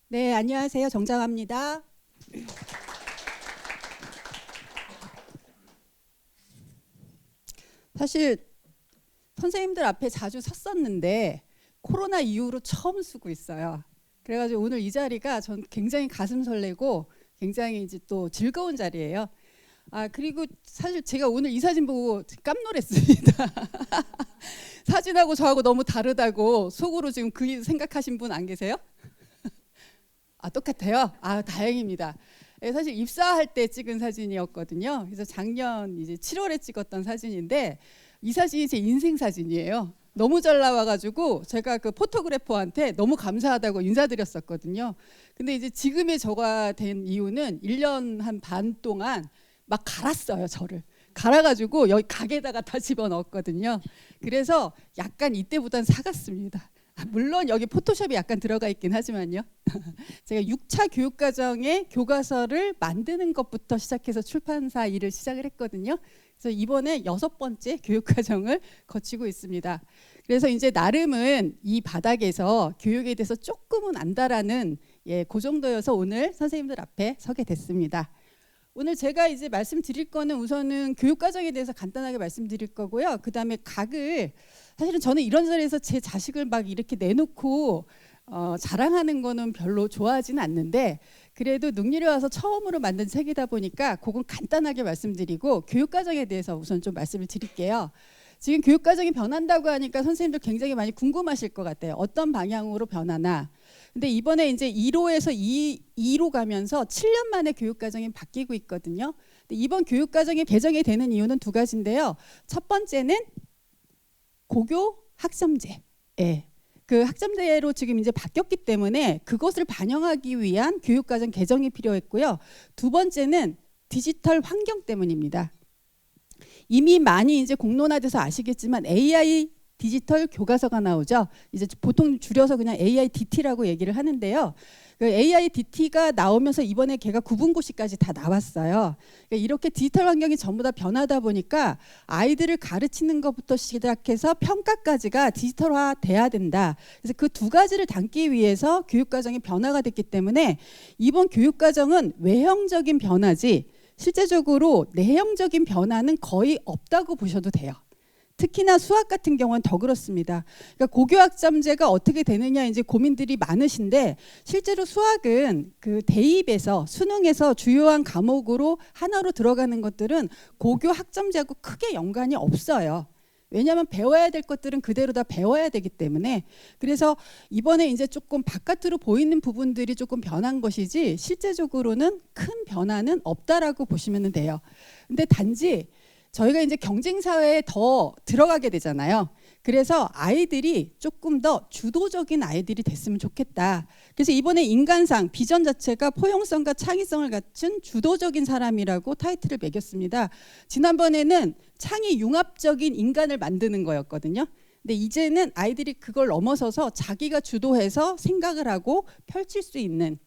네, 안녕하세요. 정장합니다. 사실 선생님들 앞에 자주 섰었는데 코로나 이후로 처음 쓰고 있어요. 그래가지고 오늘 이 자리가 전 굉장히 가슴 설레고 굉장히 이제 또 즐거운 자리예요. 그리고 사실 제가 오늘 이 사진 보고 깜놀했습니다. 사진하고 저하고 너무 다르다고 속으로 지금 그 생각하신 분 안 계세요? 똑같아요. 다행입니다. 사실 입사할 때 찍은 사진이었거든요. 그래서 작년 이제 7월에 찍었던 사진인데 이 사진이 제 인생 사진이에요. 너무 잘 나와가지고 제가 그 포토그래퍼한테 너무 감사하다고 인사드렸었거든요. 근데 이제 지금의 저가 된 이유는 1년 한 반 동안 막 갈았어요, 저를. 갈아가지고 여기 가게에다가 다 집어넣었거든요. 그래서 약간 이때보단 사갔습니다. 물론 여기 포토샵이 약간 들어가 있긴 하지만요. 제가 6차 교육과정의 교과서를 만드는 것부터 시작해서 출판사 일을 시작을 했거든요. 그래서 이번에 6번째 교육과정을 거치고 있습니다. 그래서 이제 나름은 이 바닥에서 교육에 대해서 조금은 안다라는 그 정도여서 오늘 선생님들 앞에 서게 됐습니다. 오늘 제가 이제 말씀드릴 거는 우선은 교육과정에 대해서 간단하게 말씀드릴 거고요. 그 다음에 각을 사실은 저는 이런 자리에서 제 자식을 막 이렇게 내놓고 자랑하는 거는 별로 좋아하지는 않는데 그래도 능률에 와서 처음으로 만든 책이다 보니까 그건 간단하게 말씀드리고 교육과정에 대해서 우선 좀 말씀을 드릴게요. 지금 교육과정이 변한다고 하니까 선생님들 굉장히 많이 궁금하실 것 같아요. 어떤 방향으로 변하나. 근데 이번에 이제 1호에서 2로 가면서 7년 만에 교육과정이 바뀌고 있거든요. 근데 이번 교육과정이 개정이 되는 이유는 두 가지인데요. 첫 번째는 고교 학점제. 그 학점제로 지금 이제 바뀌었기 때문에 그것을 반영하기 위한 교육과정 개정이 필요했고요. 두 번째는 디지털 환경 때문입니다. 이미 많이 이제 공론화돼서 아시겠지만 AI 디지털 교과서가 나오죠. 이제 보통 줄여서 그냥 AIDT라고 얘기를 하는데요. 그 AIDT가 나오면서 이번에 걔가 구분고시까지 다 나왔어요. 그러니까 이렇게 디지털 환경이 전부 다 변하다 보니까 아이들을 가르치는 것부터 시작해서 평가까지가 디지털화 돼야 된다. 그래서 그 두 가지를 담기 위해서 교육과정이 변화가 됐기 때문에 이번 교육과정은 외형적인 변화지 실제적으로 내형적인 변화는 거의 없다고 보셔도 돼요. 특히나 수학 같은 경우는 더 그렇습니다. 그러니까 고교학점제가 어떻게 되느냐 이제 고민들이 많으신데 실제로 수학은 그 대입에서 수능에서 주요한 과목으로 하나로 들어가는 것들은 고교학점제하고 크게 연관이 없어요. 왜냐하면 배워야 될 것들은 그대로 다 배워야 되기 때문에 그래서 이번에 이제 조금 바깥으로 보이는 부분들이 조금 변한 것이지 실제적으로는 큰 변화는 없다라고 보시면 돼요. 근데 단지 저희가 이제 경쟁 사회에 더 들어가게 되잖아요. 그래서 아이들이 조금 더 주도적인 아이들이 됐으면 좋겠다. 그래서 이번에 인간상 비전 자체가 포용성과 창의성을 갖춘 주도적인 사람이라고 타이틀을 매겼습니다. 지난번에는 창의 융합적인 인간을 만드는 거였거든요. 근데 이제는 아이들이 그걸 넘어서서 자기가 주도해서 생각을 하고 펼칠 수 있는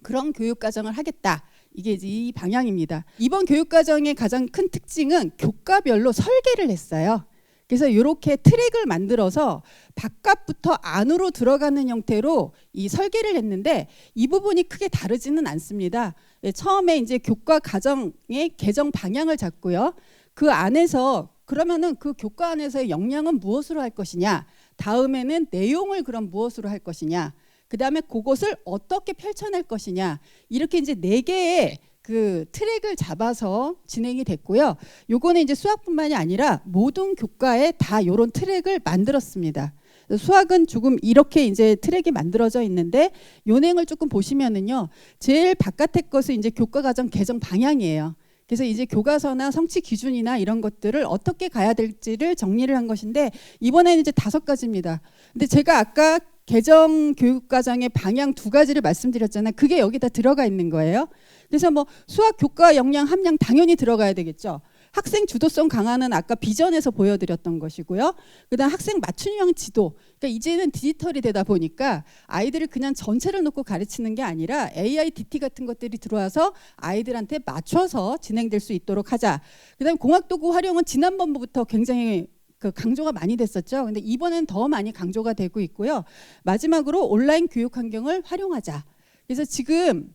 그런 교육과정을 하겠다. 이게 이제 이 방향입니다. 이번 교육과정의 가장 큰 특징은 교과별로 설계를 했어요. 그래서 이렇게 트랙을 만들어서 바깥부터 안으로 들어가는 형태로 이 설계를 했는데 이 부분이 크게 다르지는 않습니다. 처음에 이제 교과 과정의 개정 방향을 잡고요. 그 안에서 그러면은 그 교과 안에서의 역량은 무엇으로 할 것이냐, 다음에는 내용을 그럼 무엇으로 할 것이냐, 그 다음에 그것을 어떻게 펼쳐낼 것이냐, 이렇게 이제 4개의 그 트랙을 잡아서 진행이 됐고요. 요거는 이제 수학뿐만이 아니라 모든 교과에 다 이런 트랙을 만들었습니다. 수학은 조금 이렇게 이제 트랙이 만들어져 있는데 요행을 조금 보시면은요, 제일 바깥의 것은 이제 교과 과정 개정 방향이에요. 그래서 이제 교과서나 성취 기준이나 이런 것들을 어떻게 가야 될지를 정리를 한 것인데 이번에는 이제 5가지입니다. 근데 제가 아까 개정 교육과정의 방향 2가지를 말씀드렸잖아요. 그게 여기 다 들어가 있는 거예요. 그래서 뭐 수학 교과 역량 함량 당연히 들어가야 되겠죠. 학생 주도성 강화는 아까 비전에서 보여드렸던 것이고요. 그다음 학생 맞춤형 지도. 그러니까 이제는 디지털이 되다 보니까 아이들을 그냥 전체를 놓고 가르치는 게 아니라 AIDT 같은 것들이 들어와서 아이들한테 맞춰서 진행될 수 있도록 하자. 그다음 공학도구 활용은 지난번부터 굉장히 그 강조가 많이 됐었죠. 근데 이번엔 더 많이 강조가 되고 있고요. 마지막으로 온라인 교육 환경을 활용하자. 그래서 지금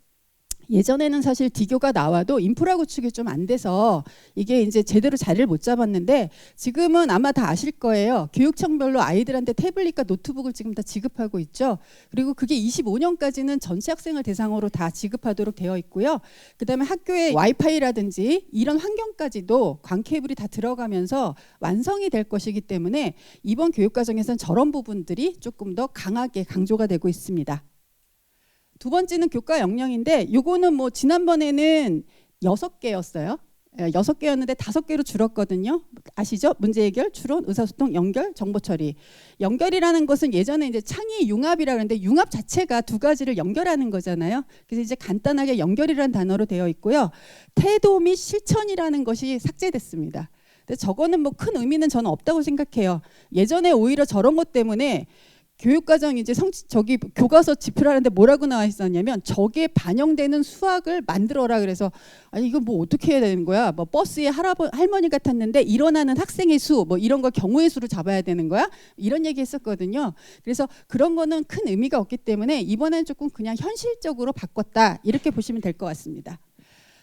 예전에는 사실 디교가 나와도 인프라 구축이 좀 안 돼서 이게 이제 제대로 자리를 못 잡았는데 지금은 아마 다 아실 거예요. 교육청별로 아이들한테 태블릿과 노트북을 지금 다 지급하고 있죠. 그리고 그게 25년까지는 전체 학생을 대상으로 다 지급하도록 되어 있고요. 그다음에 학교에 와이파이라든지 이런 환경까지도 광 케이블이 다 들어가면서 완성이 될 것이기 때문에 이번 교육과정에서는 저런 부분들이 조금 더 강하게 강조가 되고 있습니다. 두 번째는 교과 역량인데 요거는 뭐 지난번에는 6개였어요. 6개였는데 5개로 줄었거든요. 아시죠? 문제 해결, 추론, 의사소통, 연결, 정보 처리. 연결이라는 것은 예전에 이제 창의 융합이라 그러는데 융합 자체가 두 가지를 연결하는 거잖아요. 그래서 이제 간단하게 연결이라는 단어로 되어 있고요. 태도 및 실천이라는 것이 삭제됐습니다. 근데 저거는 뭐 큰 의미는 저는 없다고 생각해요. 예전에 오히려 저런 것 때문에 교육과정 이제 저기 교과서 집필하는데 뭐라고 나와 있었냐면 저게 반영되는 수학을 만들어라. 그래서 아니 이거 뭐 어떻게 해야 되는 거야? 뭐 버스에 할머니가 탔는데 일어나는 학생의 수 뭐 이런 거 경우의 수를 잡아야 되는 거야? 이런 얘기 했었거든요. 그래서 그런 거는 큰 의미가 없기 때문에 이번엔 조금 그냥 현실적으로 바꿨다. 이렇게 보시면 될 것 같습니다.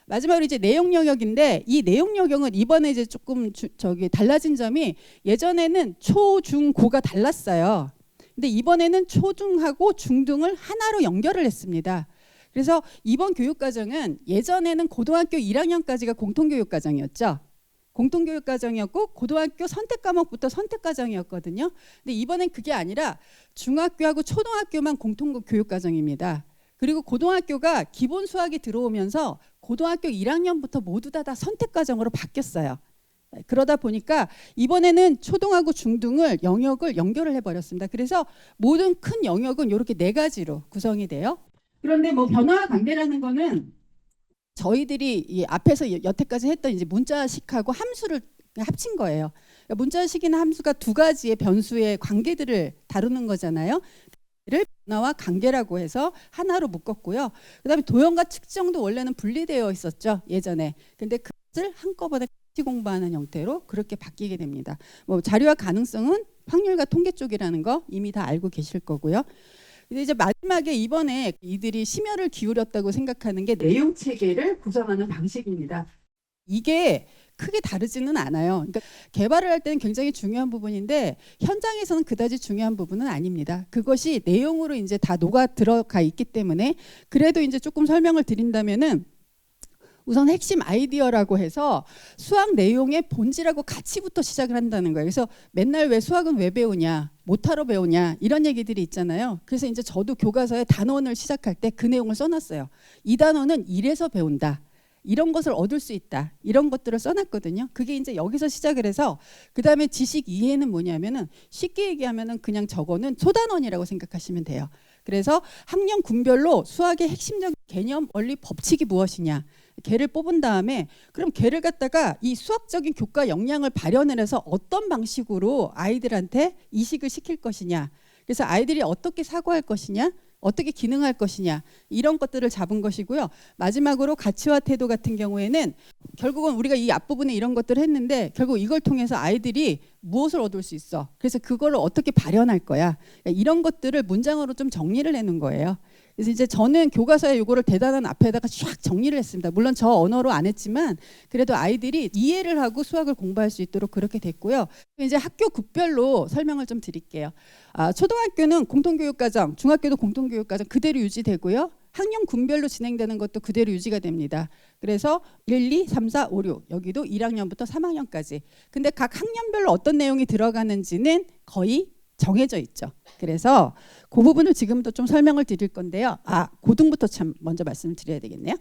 마지막으로 이제 내용 영역인데 이 내용 영역은 이번에 이제 조금 달라진 점이 예전에는 초, 중, 고가 달랐어요. 근데 이번에는 초중하고 중등을 하나로 연결을 했습니다. 그래서 이번 교육과정은 예전에는 고등학교 1학년까지가 공통교육과정이었죠. 공통교육과정이었고 고등학교 선택과목부터 선택과정이었거든요. 근데 이번엔 그게 아니라 중학교하고 초등학교만 공통교육과정입니다. 그리고 고등학교가 기본 수학이 들어오면서 고등학교 1학년부터 모두 다 선택과정으로 바뀌었어요. 그러다 보니까 이번에는 초등하고 중등을 영역을 연결을 해버렸습니다. 그래서 모든 큰 영역은 이렇게 4가지로 구성이 돼요. 그런데 뭐 변화와 관계라는 거는 저희들이 이 앞에서 여태까지 했던 이제 문자식하고 함수를 합친 거예요. 그러니까 문자식이나 함수가 2가지의 변수의 관계들을 다루는 거잖아요. 변화와 관계라고 해서 하나로 묶었고요. 그다음에 도형과 측정도 원래는 분리되어 있었죠, 예전에. 근데 그것을 한꺼번에 같이 공부하는 형태로 그렇게 바뀌게 됩니다. 뭐 자료와 가능성은 확률과 통계 쪽이라는 거 이미 다 알고 계실 거고요. 근데 이제 마지막에 이번에 이들이 심혈을 기울였다고 생각하는 게 내용 체계를 구성하는 방식입니다. 이게 크게 다르지는 않아요. 그러니까 개발을 할 때는 굉장히 중요한 부분인데 현장에서는 그다지 중요한 부분은 아닙니다. 그것이 내용으로 이제 다 녹아 들어가 있기 때문에 그래도 이제 조금 설명을 드린다면은 우선 핵심 아이디어라고 해서 수학 내용의 본질하고 가치부터 시작을 한다는 거예요. 그래서 맨날 왜 수학은 왜 배우냐, 못하러 배우냐 이런 얘기들이 있잖아요. 그래서 이제 저도 교과서에 단원을 시작할 때 그 내용을 써놨어요. 이 단원은 이래서 배운다. 이런 것을 얻을 수 있다. 이런 것들을 써놨거든요. 그게 이제 여기서 시작을 해서 그 다음에 지식 이해는 뭐냐면은 쉽게 얘기하면은 그냥 저거는 소단원이라고 생각하시면 돼요. 그래서 학년 군별로 수학의 핵심적인 개념, 원리, 법칙이 무엇이냐. 걔를 뽑은 다음에 그럼 걔를 갖다가 이 수학적인 교과 역량을 발현을 해서 어떤 방식으로 아이들한테 이식을 시킬 것이냐. 그래서 아이들이 어떻게 사고할 것이냐. 어떻게 기능할 것이냐 이런 것들을 잡은 것이고요. 마지막으로 가치와 태도 같은 경우에는 결국은 우리가 이 앞부분에 이런 것들을 했는데 결국 이걸 통해서 아이들이 무엇을 얻을 수 있어. 그래서 그걸 어떻게 발현할 거야. 이런 것들을 문장으로 좀 정리를 해놓은 거예요. 그래서 이제 저는 교과서에 이거를 대단한 앞에다가 쫙 정리를 했습니다. 물론 저 언어로 안 했지만 그래도 아이들이 이해를 하고 수학을 공부할 수 있도록 그렇게 됐고요. 이제 학교 급별로 설명을 좀 드릴게요. 초등학교는 공통교육과정, 중학교도 공통교육과정 그대로 유지되고요. 학년 군별로 진행되는 것도 그대로 유지가 됩니다. 그래서 1, 2, 3, 4, 5, 6 여기도 1학년부터 3학년까지. 근데 각 학년별로 어떤 내용이 들어가는지는 거의 정해져 있죠. 그래서 그 부분을 지금부터 좀 설명을 드릴 건데요. 고등부터 참 먼저 말씀을 드려야 되겠네요.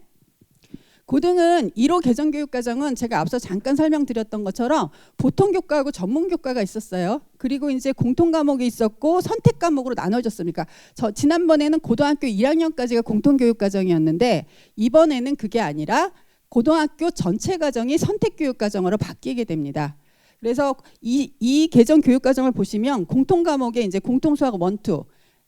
고등은 1호 개정교육과정은 제가 앞서 잠깐 설명드렸던 것처럼 보통교과하고 전문교과가 있었어요. 그리고 이제 공통과목이 있었고 선택과목으로 나눠졌습니까? 지난번에는 고등학교 1학년까지가 공통교육과정이었는데 이번에는 그게 아니라 고등학교 전체 과정이 선택교육과정으로 바뀌게 됩니다. 그래서 이 개정 교육과정을 보시면 공통 과목에 이제 공통수학 1, 2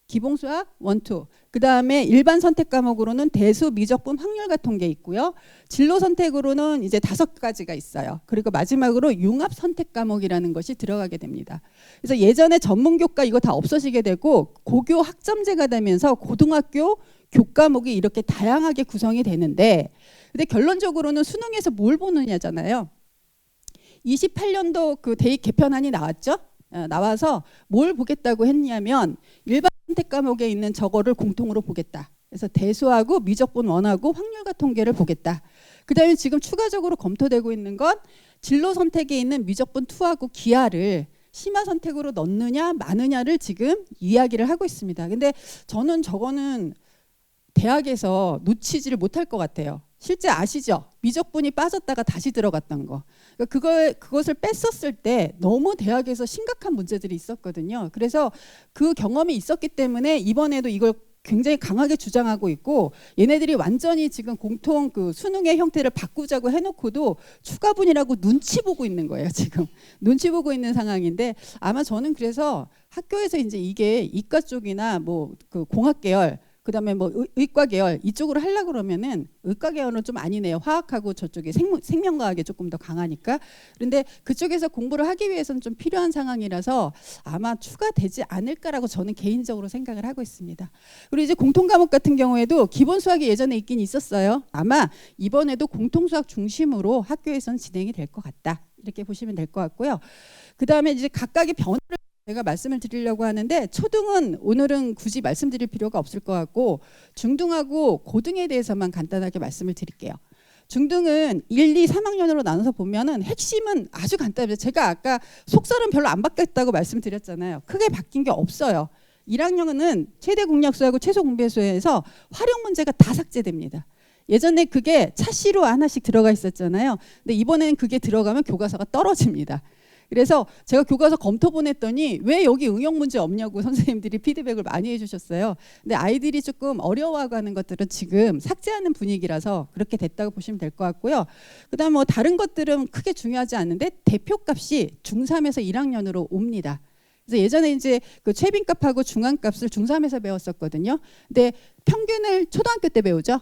기본수학 1, 2. 그다음에 일반 선택 과목으로는 대수, 미적분, 확률과 통계 있고요. 진로 선택으로는 이제 5가지가 있어요. 그리고 마지막으로 융합 선택 과목이라는 것이 들어가게 됩니다. 그래서 예전에 전문 교과 이거 다 없어지게 되고 고교 학점제가 되면서 고등학교 교과목이 이렇게 다양하게 구성이 되는데, 근데 결론적으로는 수능에서 뭘 보느냐잖아요. 28년도 그 대입 개편안이 나왔죠. 나와서 뭘 보겠다고 했냐면 일반 선택 과목에 있는 저거를 공통으로 보겠다. 그래서 대수하고 미적분 1하고 확률과 통계를 보겠다. 그다음에 지금 추가적으로 검토되고 있는 건 진로 선택에 있는 미적분 2하고 기하를 심화 선택으로 넣느냐 마느냐를 지금 이야기를 하고 있습니다. 근데 저는 저거는 대학에서 놓치지를 못할 것 같아요. 실제 아시죠? 미적분이 빠졌다가 다시 들어갔던 거. 그것을 뺐었을 때 너무 대학에서 심각한 문제들이 있었거든요. 그래서 그 경험이 있었기 때문에 이번에도 이걸 굉장히 강하게 주장하고 있고, 얘네들이 완전히 지금 공통 그 수능의 형태를 바꾸자고 해놓고도 추가분이라고 눈치 보고 있는 거예요. 지금 눈치 보고 있는 상황인데, 아마 저는 그래서 학교에서 이제 이게 이과 쪽이나 뭐 그 공학 계열, 그다음에 뭐 의과 계열 이쪽으로 하려고 그러면은 의과 계열은 좀 아니네요. 화학하고 저쪽에 생명과학이 조금 더 강하니까. 그런데 그쪽에서 공부를 하기 위해서는 좀 필요한 상황이라서 아마 추가되지 않을까라고 저는 개인적으로 생각을 하고 있습니다. 그리고 이제 공통 과목 같은 경우에도 기본 수학이 예전에 있긴 있었어요. 아마 이번에도 공통 수학 중심으로 학교에서는 진행이 될 것 같다. 이렇게 보시면 될 것 같고요. 그다음에 이제 각각의 변화를 제가 말씀을 드리려고 하는데, 초등은 오늘은 굳이 말씀드릴 필요가 없을 것 같고 중등하고 고등에 대해서만 간단하게 말씀을 드릴게요. 중등은 1, 2, 3학년으로 나눠서 보면은 핵심은 아주 간단해요. 제가 아까 속설은 별로 안 바뀌었다고 말씀드렸잖아요. 크게 바뀐 게 없어요. 1학년은 최대 공약수하고 최소 공배수에서 활용 문제가 다 삭제됩니다. 예전에 그게 차시로 하나씩 들어가 있었잖아요. 근데 이번에는 그게 들어가면 교과서가 떨어집니다. 그래서 제가 교과서 검토 보냈더니 왜 여기 응용 문제 없냐고 선생님들이 피드백을 많이 해주셨어요. 근데 아이들이 조금 어려워하는 것들은 지금 삭제하는 분위기라서 그렇게 됐다고 보시면 될 것 같고요. 그다음 뭐 다른 것들은 크게 중요하지 않은데 대표값이 중3에서 1학년으로 옵니다. 그래서 예전에 이제 그 최빈값하고 중앙값을 중3에서 배웠었거든요. 근데 평균을 초등학교 때 배우죠.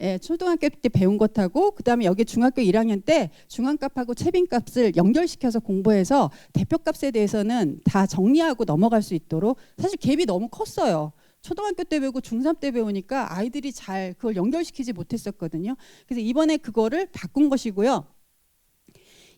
예, 초등학교 때 배운 것하고 그다음에 여기 중학교 1학년 때 중앙값하고 최빈값을 연결시켜서 공부해서 대표값에 대해서는 다 정리하고 넘어갈 수 있도록, 사실 갭이 너무 컸어요. 초등학교 때 배우고 중3 때 배우니까 아이들이 잘 그걸 연결시키지 못했었거든요. 그래서 이번에 그거를 바꾼 것이고요.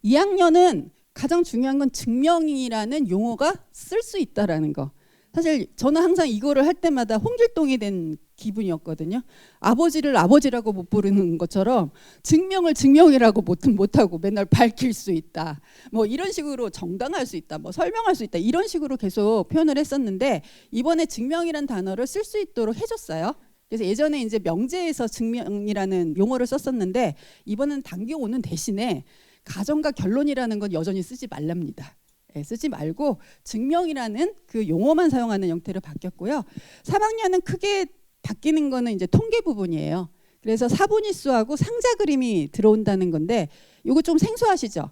2학년은 가장 중요한 건 증명이라는 용어가 쓸 수 있다라는 거. 사실 저는 항상 이거를 할 때마다 홍길동이 된 기분이었거든요. 아버지를 아버지라고 못 부르는 것처럼 증명을 증명이라고 못하고 맨날 밝힐 수 있다, 뭐 이런 식으로 정당할 수 있다, 뭐 설명할 수 있다, 이런 식으로 계속 표현을 했었는데 이번에 증명이란 단어를 쓸 수 있도록 해줬어요. 그래서 예전에 이제 명제에서 증명이라는 용어를 썼었는데 이번엔 당겨오는 대신에 가정과 결론이라는 건 여전히 쓰지 말랍니다. 쓰지 말고 증명이라는 그 용어만 사용하는 형태로 바뀌었고요. 3학년은 크게 바뀌는 거는 이제 통계 부분이에요. 그래서 사분위수하고 상자 그림이 들어온다는 건데 이거 좀 생소하시죠?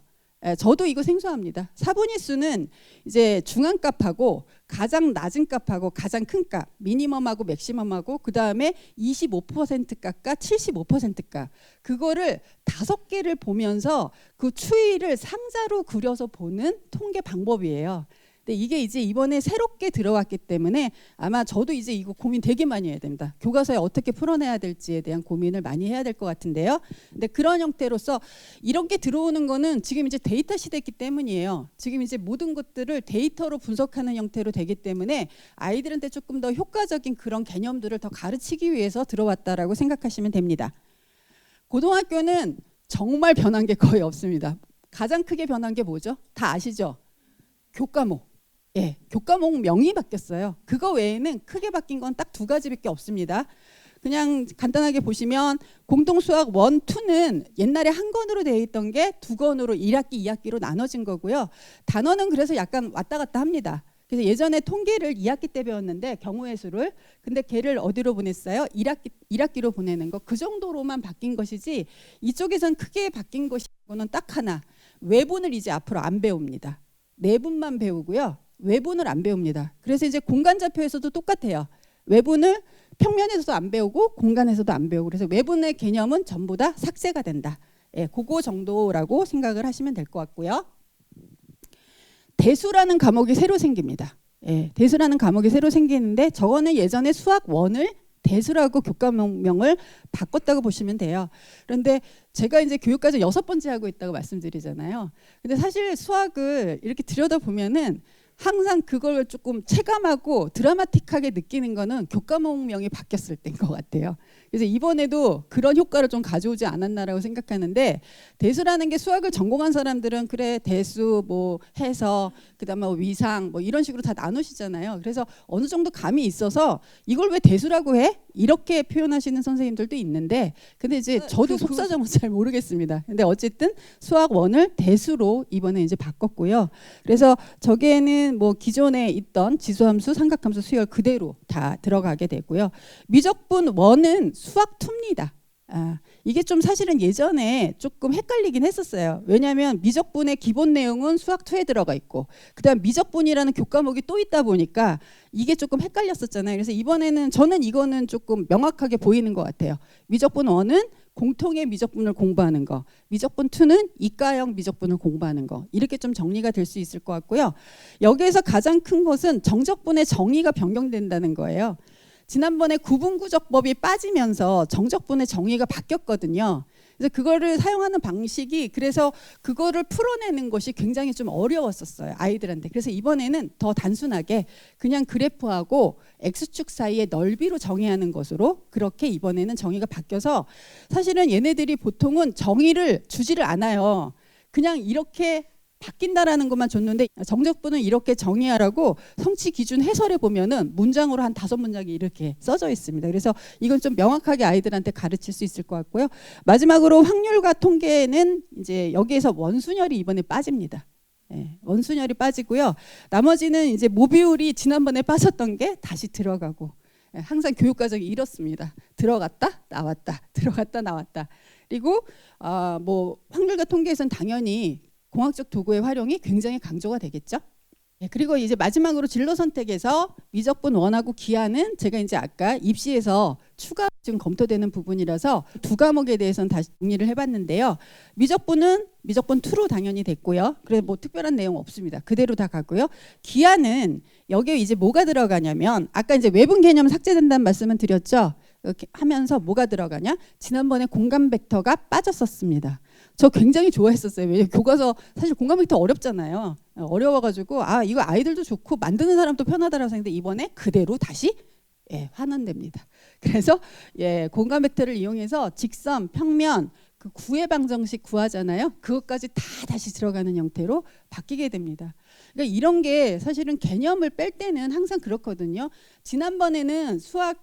저도 이거 생소합니다. 사분위수는 이제 중앙값하고 가장 낮은 값하고 가장 큰 값, 미니멈하고 맥시멈하고 그 다음에 25% 값과 75% 값, 그거를 5개를 보면서 그 추이를 상자로 그려서 보는 통계 방법이에요. 근데 이게 이제 이번에 새롭게 들어왔기 때문에 아마 저도 이제 이거 고민 되게 많이 해야 됩니다. 교과서에 어떻게 풀어내야 될지에 대한 고민을 많이 해야 될 것 같은데요. 근데 그런 형태로서 이런 게 들어오는 거는 지금 이제 데이터 시대이기 때문이에요. 지금 이제 모든 것들을 데이터로 분석하는 형태로 되기 때문에 아이들한테 조금 더 효과적인 그런 개념들을 더 가르치기 위해서 들어왔다라고 생각하시면 됩니다. 고등학교는 정말 변한 게 거의 없습니다. 가장 크게 변한 게 뭐죠? 다 아시죠? 교과목. 예, 교과목 명이 바뀌었어요. 그거 외에는 크게 바뀐 건 딱 2가지밖에 없습니다. 그냥 간단하게 보시면 공동수학 1, 2는 옛날에 한 권으로 되어 있던 게 2권으로 1학기, 2학기로 나눠진 거고요. 단원은 그래서 약간 왔다 갔다 합니다. 그래서 예전에 통계를 2학기 때 배웠는데 경우의 수를, 근데 걔를 어디로 보냈어요? 1학기로 보내는 거. 그 정도로만 바뀐 것이지 이쪽에선 크게 바뀐 것이고는 딱 하나, 외분을 이제 앞으로 안 배웁니다. 내분만 배우고요. 외분을 안 배웁니다. 그래서 이제 공간좌표에서도 똑같아요. 외분을 평면에서도 안 배우고 공간에서도 안 배우고, 그래서 외분의 개념은 전부 다 삭제가 된다. 예, 그거 정도라고 생각을 하시면 될 것 같고요. 대수라는 과목이 새로 생깁니다. 예, 대수라는 과목이 새로 생기는데 저거는 예전에 수학 1을 대수라고 교과목명을 바꿨다고 보시면 돼요. 그런데 제가 이제 교육과정 6번째 하고 있다고 말씀드리잖아요. 근데 사실 수학을 이렇게 들여다보면은 항상 그걸 조금 체감하고 드라마틱하게 느끼는 거는 교과목명이 바뀌었을 때인 것 같아요. 그래서 이번에도 그런 효과를 좀 가져오지 않았나라고 생각하는데, 대수라는 게 수학을 전공한 사람들은 그래 대수 뭐 해서 그다음에 뭐 위상 뭐 이런 식으로 다 나누시잖아요. 그래서 어느 정도 감이 있어서 이걸 왜 대수라고 해? 이렇게 표현하시는 선생님들도 있는데, 근데 이제 저도 속사정은 잘 모르겠습니다. 근데 어쨌든 수학 1을 대수로 이번에 이제 바꿨고요. 그래서 저기에는 뭐 기존에 있던 지수함수, 삼각함수, 수열 그대로 다 들어가게 되고요. 미적분 1은 수학 2입니다. 이게 좀 사실은 예전에 조금 헷갈리긴 했었어요. 왜냐하면 미적분의 기본 내용은 수학 2에 들어가 있고, 그다음 미적분이라는 교과목이 또 있다 보니까 이게 조금 헷갈렸었잖아요. 그래서 이번에는 저는 이거는 조금 명확하게 보이는 것 같아요. 미적분 1은 공통의 미적분을 공부하는 거, 미적분 2는 이과형 미적분을 공부하는 거, 이렇게 좀 정리가 될 수 있을 것 같고요. 여기에서 가장 큰 것은 정적분의 정의가 변경된다는 거예요. 지난번에 구분구적법이 빠지면서 정적분의 정의가 바뀌었거든요. 그래서 그거를 사용하는 방식이, 그래서 그거를 풀어내는 것이 굉장히 좀 어려웠었어요, 아이들한테. 그래서 이번에는 더 단순하게 그냥 그래프하고 X축 사이의 넓이로 정의하는 것으로 그렇게 이번에는 정의가 바뀌어서, 사실은 얘네들이 보통은 정의를 주지를 않아요. 그냥 이렇게 바뀐다라는 것만 줬는데, 정적분은 이렇게 정의하라고 성취 기준 해설에 보면은 문장으로 한 5문장이 이렇게 써져 있습니다. 그래서 이건 좀 명확하게 아이들한테 가르칠 수 있을 것 같고요. 마지막으로 확률과 통계는 이제 여기에서 원순열이 이번에 빠집니다. 예, 원순열이 빠지고요. 나머지는 이제 모비율이 지난번에 빠졌던 게 다시 들어가고, 예, 항상 교육과정이 이렇습니다. 들어갔다 나왔다, 들어갔다 나왔다. 그리고 뭐 확률과 통계에서는 당연히 공학적 도구의 활용이 굉장히 강조가 되겠죠. 네, 그리고 이제 마지막으로 진로 선택에서 미적분 1하고 기하는 제가 이제 아까 입시에서 추가 지금 검토되는 부분이라서 두 과목에 대해서는 다시 정리를 해봤는데요. 미적분은 미적분 2로 당연히 됐고요. 그래서 뭐 특별한 내용 없습니다. 그대로 다 가고요. 기하는 여기에 이제 뭐가 들어가냐면, 아까 이제 외분 개념 삭제된다는 말씀은 드렸죠. 이렇게 하면서 뭐가 들어가냐? 지난번에 공간 벡터가 빠졌었습니다. 저 굉장히 좋아했었어요. 왜냐면 교과서 사실 공간 벡터 어렵잖아요. 어려워가지고 이거 아이들도 좋고 만드는 사람도 편하다라고 생각했는데, 이번에 그대로 다시 환원됩니다. 그래서 공간 벡터를 이용해서 직선, 평면, 그 구의 방정식 구하잖아요. 그것까지 다 다시 들어가는 형태로 바뀌게 됩니다. 그러니까 이런 게 사실은 개념을 뺄 때는 항상 그렇거든요. 지난번에는 수학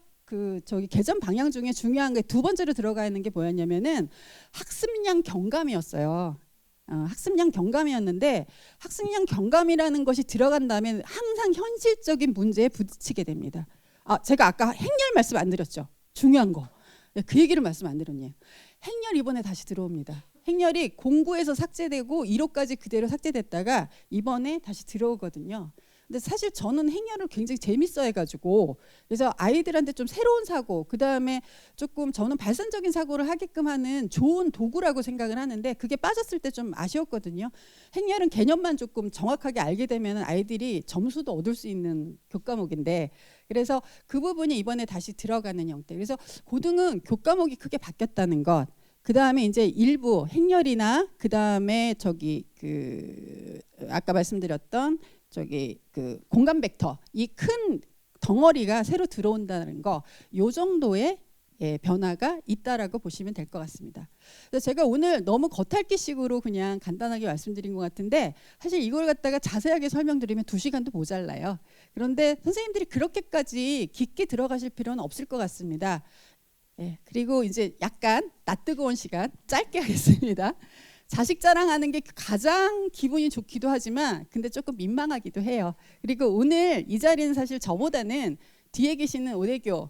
개점 방향 중에 중요한 게 두 번째로 들어가 있는 게 뭐였냐면은 학습량 경감이었어요. 학습량 경감이었는데, 학습량 경감이라는 것이 들어간 다음에 항상 현실적인 문제에 부딪히게 됩니다. 제가 아까 행렬 말씀 안 드렸죠. 중요한 거. 그 얘기를 말씀 안 드렸네요. 행렬 이번에 다시 들어옵니다. 행렬이 공구에서 삭제되고 1호까지 그대로 삭제됐다가 이번에 다시 들어오거든요. 근데 사실 저는 행렬을 굉장히 재밌어 해가지고, 그래서 아이들한테 좀 새로운 사고, 그 다음에 조금 저는 발산적인 사고를 하게끔 하는 좋은 도구라고 생각을 하는데, 그게 빠졌을 때 좀 아쉬웠거든요. 행렬은 개념만 조금 정확하게 알게 되면 아이들이 점수도 얻을 수 있는 교과목인데, 그래서 그 부분이 이번에 다시 들어가는 형태. 그래서 고등은 교과목이 크게 바뀌었다는 것. 그 다음에 이제 일부 행렬이나 그 다음에 아까 말씀드렸던 그 공간 벡터, 이 큰 덩어리가 새로 들어온다는 거, 요 정도의 변화가 있다라고 보시면 될 것 같습니다. 그래서 제가 오늘 너무 겉핥기식으로 그냥 간단하게 말씀드린 것 같은데, 사실 이걸 갖다가 자세하게 설명드리면 2시간도 모자라요. 그런데 선생님들이 그렇게까지 깊게 들어가실 필요는 없을 것 같습니다. 그리고 이제 약간 낯뜨거운 시간 짧게 하겠습니다. 자식 자랑하는 게 가장 기분이 좋기도 하지만 근데 조금 민망하기도 해요. 그리고 오늘 이 자리는 사실 저보다는 뒤에 계시는 오대교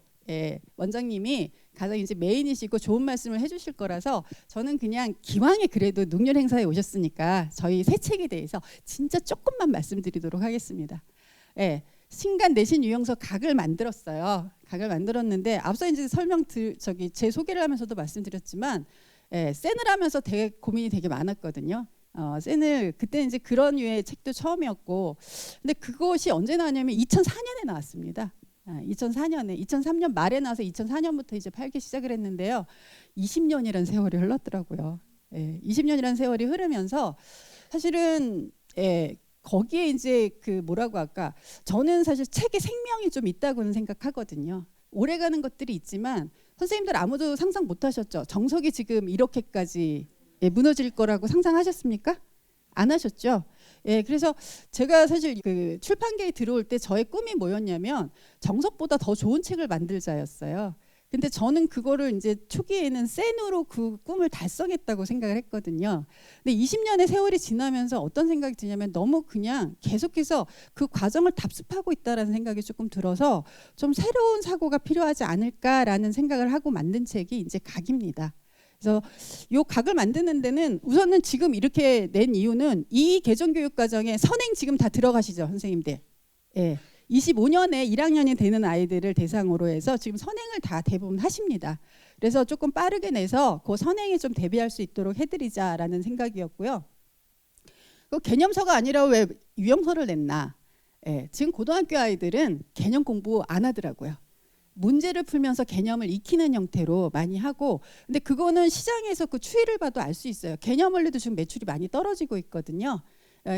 원장님이 가장 이제 메인이시고 좋은 말씀을 해주실 거라서, 저는 그냥 기왕에 그래도 능률 행사에 오셨으니까 저희 새 책에 대해서 진짜 조금만 말씀드리도록 하겠습니다. 신간 내신 유형서 각을 만들었어요. 각을 만들었는데 앞서 이제 제 소개를 하면서도 말씀드렸지만 센을 하면서 되게 고민이 되게 많았거든요. 센을 그때 이제 그런 류의 책도 처음이었고, 근데 그것이 언제 나왔냐면 2004년에 나왔습니다. 2003년 말에 나와서 2004년부터 이제 팔기 시작을 했는데요. 20년이라는 세월이 흘렀더라고요. 20년이라는 세월이 흐르면서 사실은 거기에 이제 그 뭐라고 할까, 저는 사실 책에 생명이 좀 있다고는 생각하거든요. 오래가는 것들이 있지만 선생님들 아무도 상상 못 하셨죠? 정석이 지금 이렇게까지 무너질 거라고 상상하셨습니까? 안 하셨죠? 그래서 제가 사실 그 출판계에 들어올 때 저의 꿈이 뭐였냐면 정석보다 더 좋은 책을 만들자였어요. 근데 저는 그거를 이제 초기에는 센으로 그 꿈을 달성했다고 생각을 했거든요. 근데 20년의 세월이 지나면서 어떤 생각이 드냐면 너무 그냥 계속해서 그 과정을 답습하고 있다라는 생각이 조금 들어서 좀 새로운 사고가 필요하지 않을까라는 생각을 하고 만든 책이 이제 각입니다. 그래서 요 각을 만드는 데는 우선은 지금 이렇게 낸 이유는 이 개정교육과정에 선행 지금 다 들어가시죠, 선생님들. 25년에 1학년이 되는 아이들을 대상으로 해서 지금 선행을 다 대부분 하십니다. 그래서 조금 빠르게 내서 그 선행에 좀 대비할 수 있도록 해드리자라는 생각이었고요. 그 개념서가 아니라 왜 유형서를 냈나? 지금 고등학교 아이들은 개념 공부 안 하더라고요. 문제를 풀면서 개념을 익히는 형태로 많이 하고, 근데 그거는 시장에서 그 추이를 봐도 알 수 있어요. 개념 원리도 지금 매출이 많이 떨어지고 있거든요.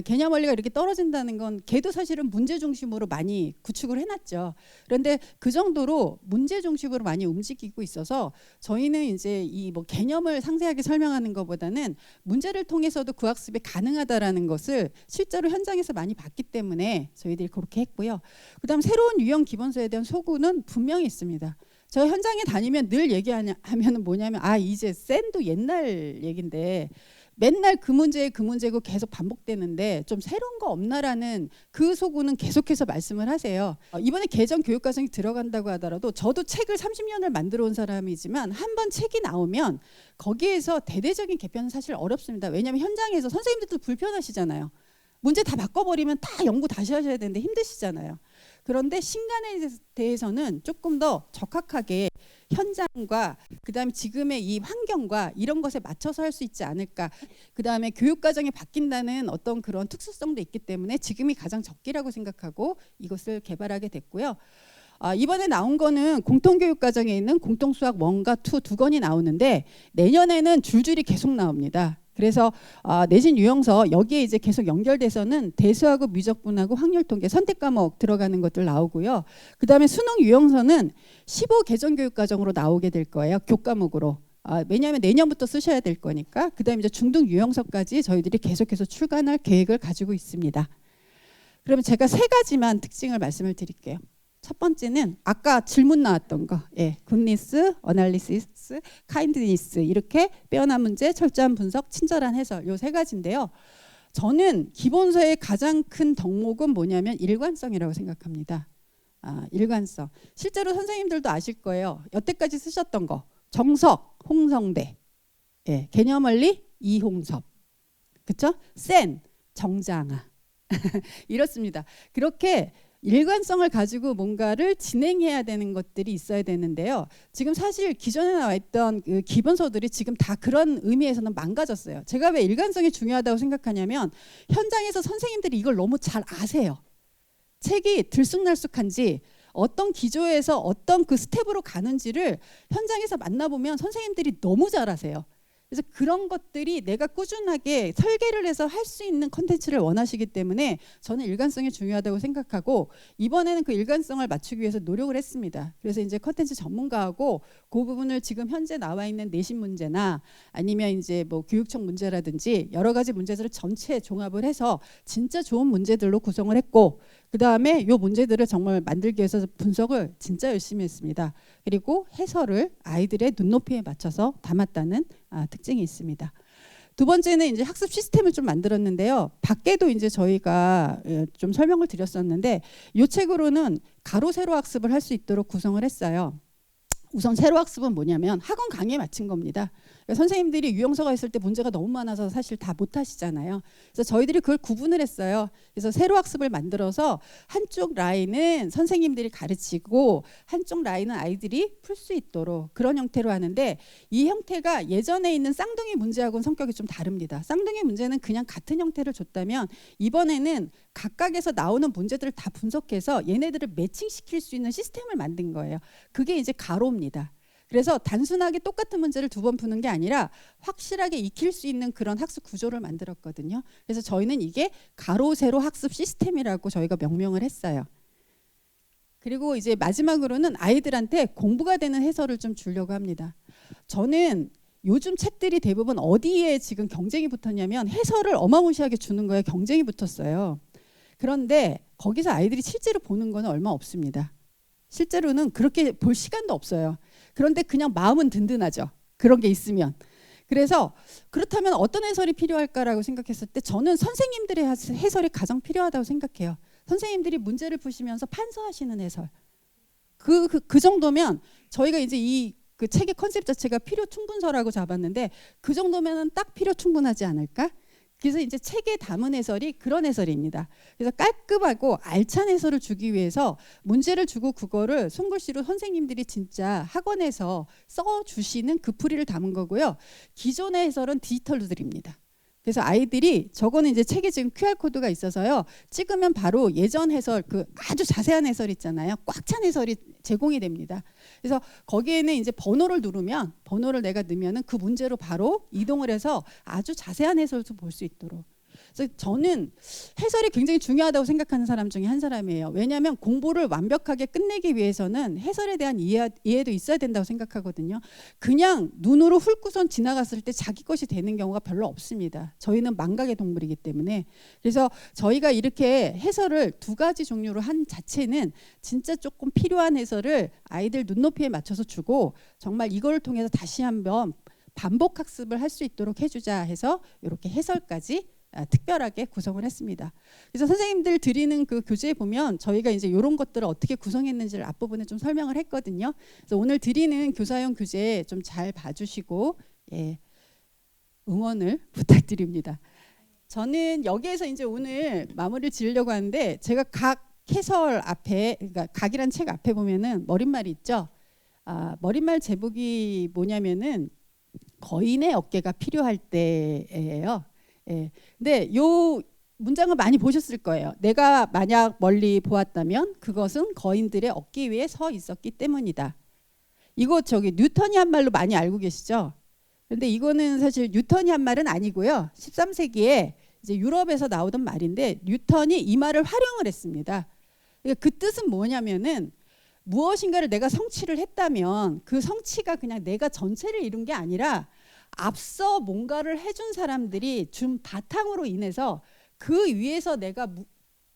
개념 원리가 이렇게 떨어진다는 건 걔도 사실은 문제 중심으로 많이 구축을 해놨죠. 그런데 그 정도로 문제 중심으로 많이 움직이고 있어서 저희는 이제 이 뭐 개념을 상세하게 설명하는 것보다는 문제를 통해서도 그 학습이 가능하다라는 것을 실제로 현장에서 많이 봤기 때문에 저희들이 그렇게 했고요. 그다음 새로운 유형 기본서에 대한 소구는 분명히 있습니다. 저 현장에 다니면 늘 얘기하면은 뭐냐면 이제 센도 옛날 얘긴데 맨날 그 문제고 계속 반복되는데 좀 새로운 거 없나라는 그 소구는 계속해서 말씀을 하세요. 이번에 개정 교육과정이 들어간다고 하더라도 저도 책을 30년을 만들어 온 사람이지만 한 번 책이 나오면 거기에서 대대적인 개편은 사실 어렵습니다. 왜냐하면 현장에서 선생님들도 불편하시잖아요. 문제 다 바꿔버리면 다 연구 다시 하셔야 되는데 힘드시잖아요. 그런데 신간에 대해서는 조금 더 적합하게 현장과 그다음에 지금의 이 환경과 이런 것에 맞춰서 할 수 있지 않을까. 그다음에 교육과정이 바뀐다는 어떤 그런 특수성도 있기 때문에 지금이 가장 적기라고 생각하고 이것을 개발하게 됐고요. 이번에 나온 거는 공통교육과정에 있는 공통수학 1과 2 두 권이 나오는데 내년에는 줄줄이 계속 나옵니다. 그래서 내신 유형서 여기에 이제 계속 연결돼서는 대수하고 미적분하고 확률통계 선택 과목 들어가는 것들 나오고요. 그다음에 수능 유형서는 15 개정교육과정으로 나오게 될 거예요. 교과목으로. 왜냐하면 내년부터 쓰셔야 될 거니까. 그다음에 이제 중등 유형서까지 저희들이 계속해서 출간할 계획을 가지고 있습니다. 그러면 제가 3가지만 특징을 말씀을 드릴게요. 첫 번째는 아까 질문 나왔던 거, 굿니스, 어널리시스, 카인드니스 이렇게 빼어난 문제, 철저한 분석, 친절한 해설 요 3가지인데요. 저는 기본서의 가장 큰 덕목은 뭐냐면 일관성이라고 생각합니다. 일관성. 실제로 선생님들도 아실 거예요. 여태까지 쓰셨던 거 정석, 홍성대, 개념원리, 이홍섭, 그렇죠? 센, 정장아 이렇습니다. 그렇게 일관성을 가지고 뭔가를 진행해야 되는 것들이 있어야 되는데요. 지금 사실 기존에 나와 있던 그 기본서들이 지금 다 그런 의미에서는 망가졌어요. 제가 왜 일관성이 중요하다고 생각하냐면 현장에서 선생님들이 이걸 너무 잘 아세요. 책이 들쑥날쑥한지 어떤 기조에서 어떤 그 스텝으로 가는지를 현장에서 만나보면 선생님들이 너무 잘 아세요. 그래서 그런 것들이 내가 꾸준하게 설계를 해서 할 수 있는 컨텐츠를 원하시기 때문에 저는 일관성이 중요하다고 생각하고 이번에는 그 일관성을 맞추기 위해서 노력을 했습니다. 그래서 이제 컨텐츠 전문가하고 그 부분을 지금 현재 나와 있는 내신 문제나 아니면 이제 뭐 교육청 문제라든지 여러 가지 문제들을 전체 종합을 해서 진짜 좋은 문제들로 구성을 했고 그 다음에 이 문제들을 정말 만들기 위해서 분석을 진짜 열심히 했습니다. 그리고 해설을 아이들의 눈높이에 맞춰서 담았다는 특징이 있습니다. 두 번째는 이제 학습 시스템을 좀 만들었는데요. 밖에도 이제 저희가 좀 설명을 드렸었는데 이 책으로는 가로 세로 학습을 할 수 있도록 구성을 했어요. 우선 세로학습은 뭐냐면 학원 강의에 맞춘 겁니다. 그러니까 선생님들이 유형서가 있을 때 문제가 너무 많아서 사실 다 못하시잖아요. 그래서 저희들이 그걸 구분을 했어요. 그래서 세로학습을 만들어서 한쪽 라인은 선생님들이 가르치고 한쪽 라인은 아이들이 풀 수 있도록 그런 형태로 하는데, 이 형태가 예전에 있는 쌍둥이 문제하고는 성격이 좀 다릅니다. 쌍둥이 문제는 그냥 같은 형태를 줬다면, 이번에는 각각에서 나오는 문제들을 다 분석해서 얘네들을 매칭시킬 수 있는 시스템을 만든 거예요. 그게 이제 가로입니다. 그래서 단순하게 똑같은 문제를 두 번 푸는 게 아니라 확실하게 익힐 수 있는 그런 학습 구조를 만들었거든요. 그래서 저희는 이게 가로 세로 학습 시스템이라고 저희가 명명을 했어요. 그리고 이제 마지막으로는 아이들한테 공부가 되는 해설을 좀 주려고 합니다. 저는 요즘 책들이 대부분 어디에 지금 경쟁이 붙었냐면 해설을 어마무시하게 주는 거에 경쟁이 붙었어요. 그런데 거기서 아이들이 실제로 보는 거는 얼마 없습니다. 실제로는 그렇게 볼 시간도 없어요. 그런데 그냥 마음은 든든하죠. 그런 게 있으면. 그래서 그렇다면 어떤 해설이 필요할까라고 생각했을 때 저는 선생님들의 해설이 가장 필요하다고 생각해요. 선생님들이 문제를 푸시면서 판서하시는 해설. 그 정도면 저희가 이제 그 책의 컨셉 자체가 필요 충분서라고 잡았는데, 그 정도면은 딱 필요 충분하지 않을까? 그래서 이제 책에 담은 해설이 그런 해설입니다. 그래서 깔끔하고 알찬 해설을 주기 위해서 문제를 주고 그거를 손글씨로 선생님들이 진짜 학원에서 써주시는 그 풀이를 담은 거고요. 기존의 해설은 디지털로 드립니다. 그래서 아이들이, 저거는 이제 책에 지금 QR코드가 있어서요. 찍으면 바로 예전 해설, 그 아주 자세한 해설 있잖아요. 꽉 찬 해설이 제공이 됩니다. 그래서 거기에는 이제 번호를 누르면, 번호를 내가 넣으면은 그 문제로 바로 이동을 해서 아주 자세한 해설도 볼 수 있도록. 그래서 저는 해설이 굉장히 중요하다고 생각하는 사람 중에 한 사람이에요. 왜냐하면 공부를 완벽하게 끝내기 위해서는 해설에 대한 이해도 있어야 된다고 생각하거든요. 그냥 눈으로 훑고선 지나갔을 때 자기 것이 되는 경우가 별로 없습니다. 저희는 망각의 동물이기 때문에. 그래서 저희가 이렇게 해설을 두 가지 종류로 한 자체는 진짜 조금 필요한 해설을 아이들 눈높이에 맞춰서 주고, 정말 이걸 통해서 다시 한번 반복 학습을 할 수 있도록 해주자 해서 이렇게 해설까지 특별하게 구성을 했습니다. 그래서 선생님들 드리는 그 교재에 보면 저희가 이제 이런 것들을 어떻게 구성했는지를 앞부분에 좀 설명을 했거든요. 그래서 오늘 드리는 교사용 교재 좀 잘 봐주시고, 응원을 부탁드립니다. 저는 여기에서 이제 오늘 마무리를 지으려고 하는데, 제가 각 해설 앞에, 그러니까 각이란 책 앞에 보면은 머릿말이 있죠. 머릿말 제목이 뭐냐면은 거인의 어깨가 필요할 때예요. 근데 요 문장을 많이 보셨을 거예요. 내가 만약 멀리 보았다면 그것은 거인들의 어깨 위에 서 있었기 때문이다. 이거 저기 뉴턴이 한 말로 많이 알고 계시죠? 근데 이거는 사실 뉴턴이 한 말은 아니고요. 13세기에 이제 유럽에서 나오던 말인데, 뉴턴이 이 말을 활용을 했습니다. 그러니까 그 뜻은 뭐냐면은, 무엇인가를 내가 성취를 했다면 그 성취가 그냥 내가 전체를 이룬 게 아니라 앞서 뭔가를 해준 사람들이 준 바탕으로 인해서 그 위에서 내가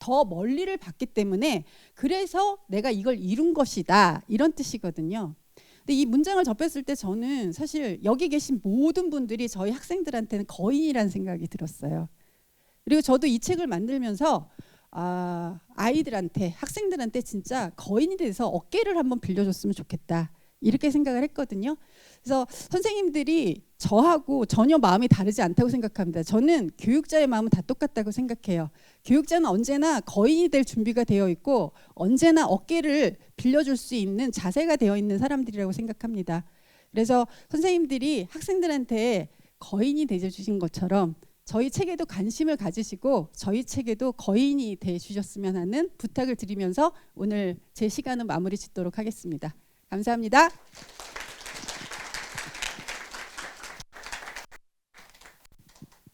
더 멀리를 봤기 때문에, 그래서 내가 이걸 이룬 것이다, 이런 뜻이거든요. 근데 이 문장을 접했을 때 저는 사실 여기 계신 모든 분들이 저희 학생들한테는 거인이라는 생각이 들었어요. 그리고 저도 이 책을 만들면서 아이들한테, 학생들한테 진짜 거인이 돼서 어깨를 한번 빌려줬으면 좋겠다, 이렇게 생각을 했거든요. 그래서 선생님들이 저하고 전혀 마음이 다르지 않다고 생각합니다. 저는 교육자의 마음은 다 똑같다고 생각해요. 교육자는 언제나 거인이 될 준비가 되어 있고, 언제나 어깨를 빌려줄 수 있는 자세가 되어 있는 사람들이라고 생각합니다. 그래서 선생님들이 학생들한테 거인이 되어주신 것처럼 저희 책에도 관심을 가지시고 저희 책에도 거인이 되어주셨으면 하는 부탁을 드리면서 오늘 제 시간은 마무리 짓도록 하겠습니다. 감사합니다.